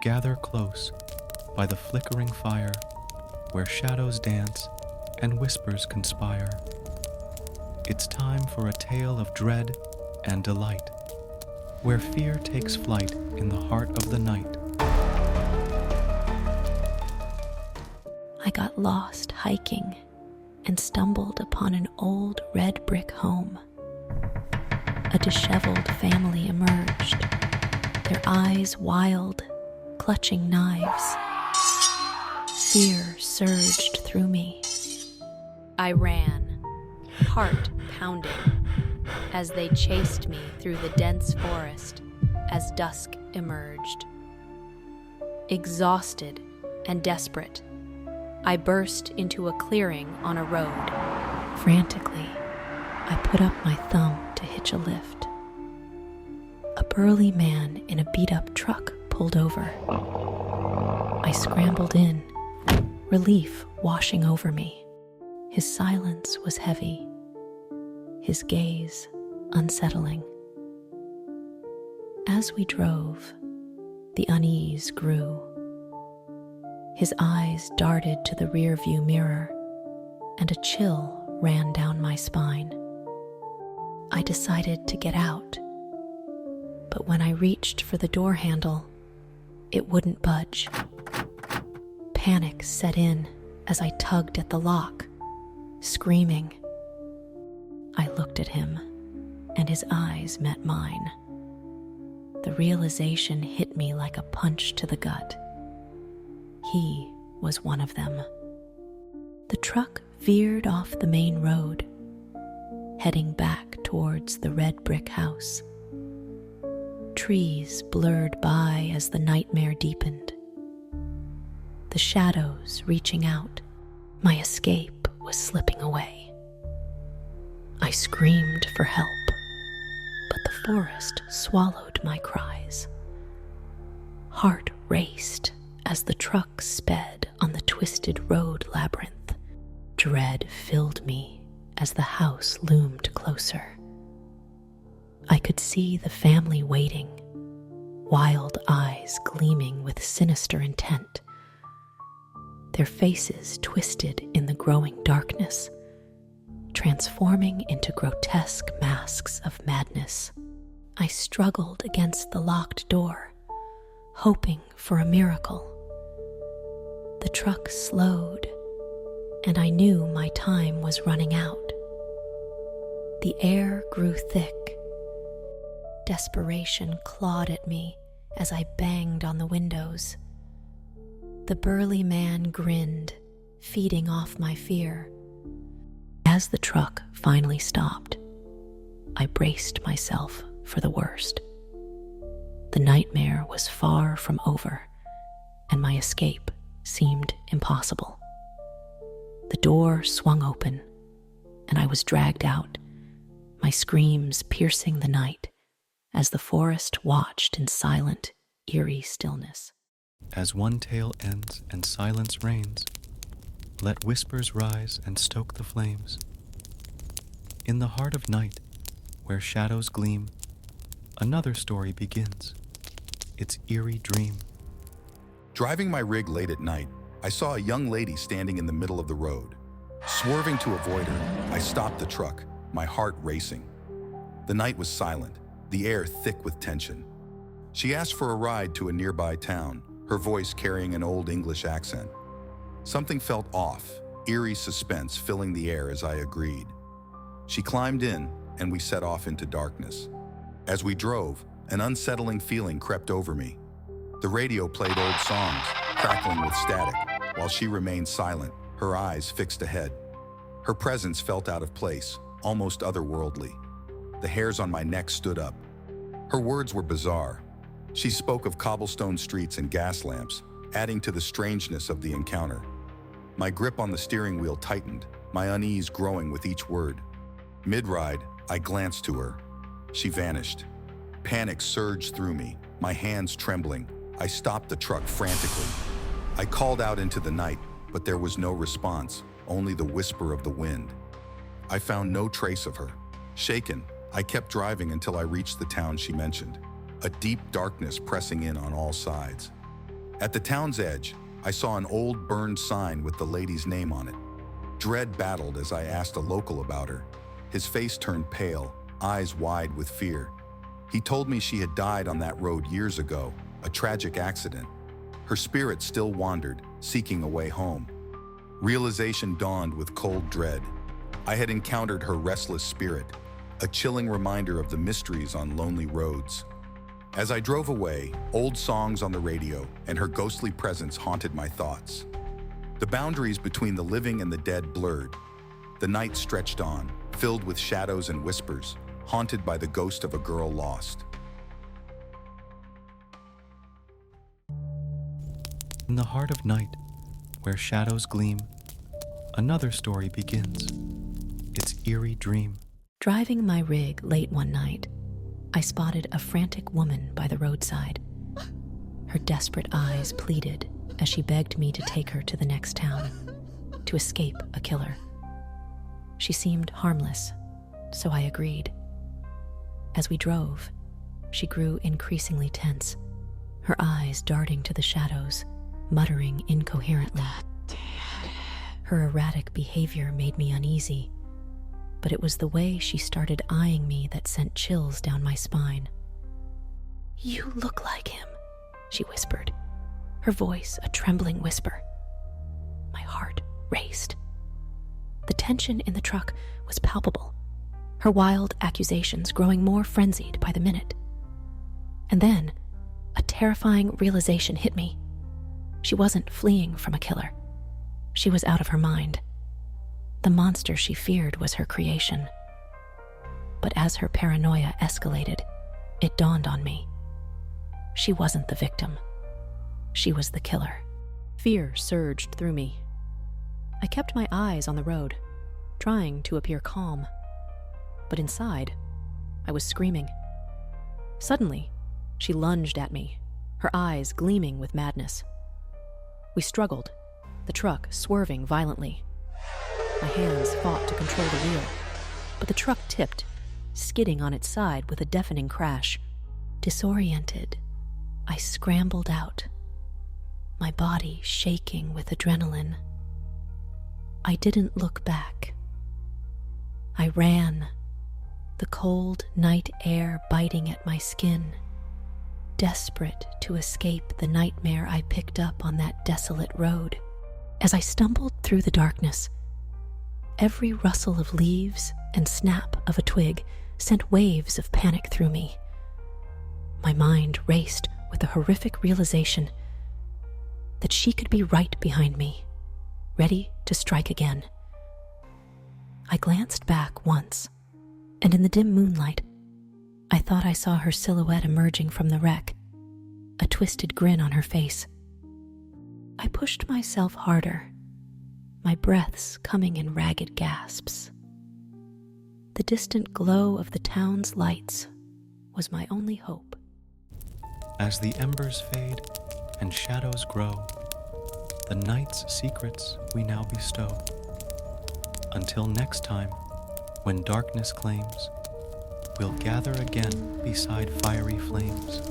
Gather close by the flickering fire, where shadows dance and whispers conspire. It's time for a tale of dread and delight, where fear takes flight in the heart of the night. I got lost hiking and stumbled upon an old red brick home. A disheveled family emerged, their eyes wild, clutching knives. Fear surged through me. I ran, heart pounding, as they chased me through the dense forest as dusk emerged. Exhausted and desperate, I burst into a clearing on a road. Frantically, I put up my thumb to hitch a lift. A burly man in a beat-up truck pulled over. I scrambled in, relief washing over me. His silence was heavy, his gaze unsettling. As we drove, the unease grew. His eyes darted to the rearview mirror, and a chill ran down my spine. I decided to get out, but when I reached for the door handle, it wouldn't budge. Panic set in as I tugged at the lock, screaming. I looked at him, and his eyes met mine. The realization hit me like a punch to the gut. He was one of them. The truck veered off the main road, heading back towards the red brick house. Trees blurred by as the nightmare deepened. The shadows reaching out, my escape was slipping away. I screamed for help, but the forest swallowed my cries. Heart raced as the truck sped on the twisted road labyrinth. Dread filled me as the house loomed closer. I could see the family waiting, wild eyes gleaming with sinister intent. Their faces twisted in the growing darkness, transforming into grotesque masks of madness. I struggled against the locked door, hoping for a miracle. The truck slowed, and I knew my time was running out. The air grew thick. Desperation clawed at me as I banged on the windows. The burly man grinned, feeding off my fear. As the truck finally stopped, I braced myself for the worst. The nightmare was far from over, and my escape seemed impossible. The door swung open, and I was dragged out, my screams piercing the night as the forest watched in silent, eerie stillness. As one tale ends and silence reigns, let whispers rise and stoke the flames. In the heart of night, where shadows gleam, another story begins. It's Eerie Dream. Driving my rig late at night, I saw a young lady standing in the middle of the road. Swerving to avoid her, I stopped the truck, my heart racing. The night was silent, the air thick with tension. She asked for a ride to a nearby town, her voice carrying an old English accent. Something felt off, eerie suspense filling the air as I agreed. She climbed in, and we set off into darkness. As we drove, an unsettling feeling crept over me. The radio played old songs, crackling with static, while she remained silent, her eyes fixed ahead. Her presence felt out of place, almost otherworldly. The hairs on my neck stood up. Her words were bizarre. She spoke of cobblestone streets and gas lamps, adding to the strangeness of the encounter. My grip on the steering wheel tightened, my unease growing with each word. Mid-ride, I glanced to her. She vanished. Panic surged through me, my hands trembling. I stopped the truck frantically. I called out into the night, but there was no response, only the whisper of the wind. I found no trace of her. Shaken, I kept driving until I reached the town she mentioned, a deep darkness pressing in on all sides. At the town's edge, I saw an old burned sign with the lady's name on it. Dread battled as I asked a local about her. His face turned pale, eyes wide with fear. He told me she had died on that road years ago, a tragic accident. Her spirit still wandered, seeking a way home. Realization dawned with cold dread. I had encountered her restless spirit, a chilling reminder of the mysteries on lonely roads. As I drove away, old songs on the radio and her ghostly presence haunted my thoughts. The boundaries between the living and the dead blurred. The night stretched on, filled with shadows and whispers, haunted by the ghost of a girl lost. In the heart of night, where shadows gleam, another story begins. It's Eerie Dream. Driving my rig late one night, I spotted a frantic woman by the roadside. Her desperate eyes pleaded as she begged me to take her to the next town, to escape a killer. She seemed harmless, so I agreed. As we drove, she grew increasingly tense, her eyes darting to the shadows, muttering incoherently. Her erratic behavior made me uneasy, but it was the way she started eyeing me that sent chills down my spine. "You look like him," she whispered, her voice a trembling whisper. My heart raced. The tension in the truck was palpable, her wild accusations growing more frenzied by the minute. And then, a terrifying realization hit me. She wasn't fleeing from a killer. She was out of her mind. The monster she feared was her creation. But as her paranoia escalated, it dawned on me. She wasn't the victim. She was the killer. Fear surged through me. I kept my eyes on the road, trying to appear calm. But inside, I was screaming. Suddenly, she lunged at me, her eyes gleaming with madness. We struggled, the truck swerving violently. My hands fought to control the wheel, but the truck tipped, skidding on its side with a deafening crash. Disoriented, I scrambled out, my body shaking with adrenaline. I didn't look back. I ran, the cold night air biting at my skin, desperate to escape the nightmare I picked up on that desolate road. As I stumbled through the darkness, every rustle of leaves and snap of a twig sent waves of panic through me. My mind raced with the horrific realization that she could be right behind me, ready to strike again. I glanced back once, and in the dim moonlight, I thought I saw her silhouette emerging from the wreck, a twisted grin on her face. I pushed myself harder, my breaths coming in ragged gasps. The distant glow of the town's lights was my only hope. As the embers fade and shadows grow, the night's secrets we now bestow. Until next time, when darkness claims, we'll gather again beside fiery flames.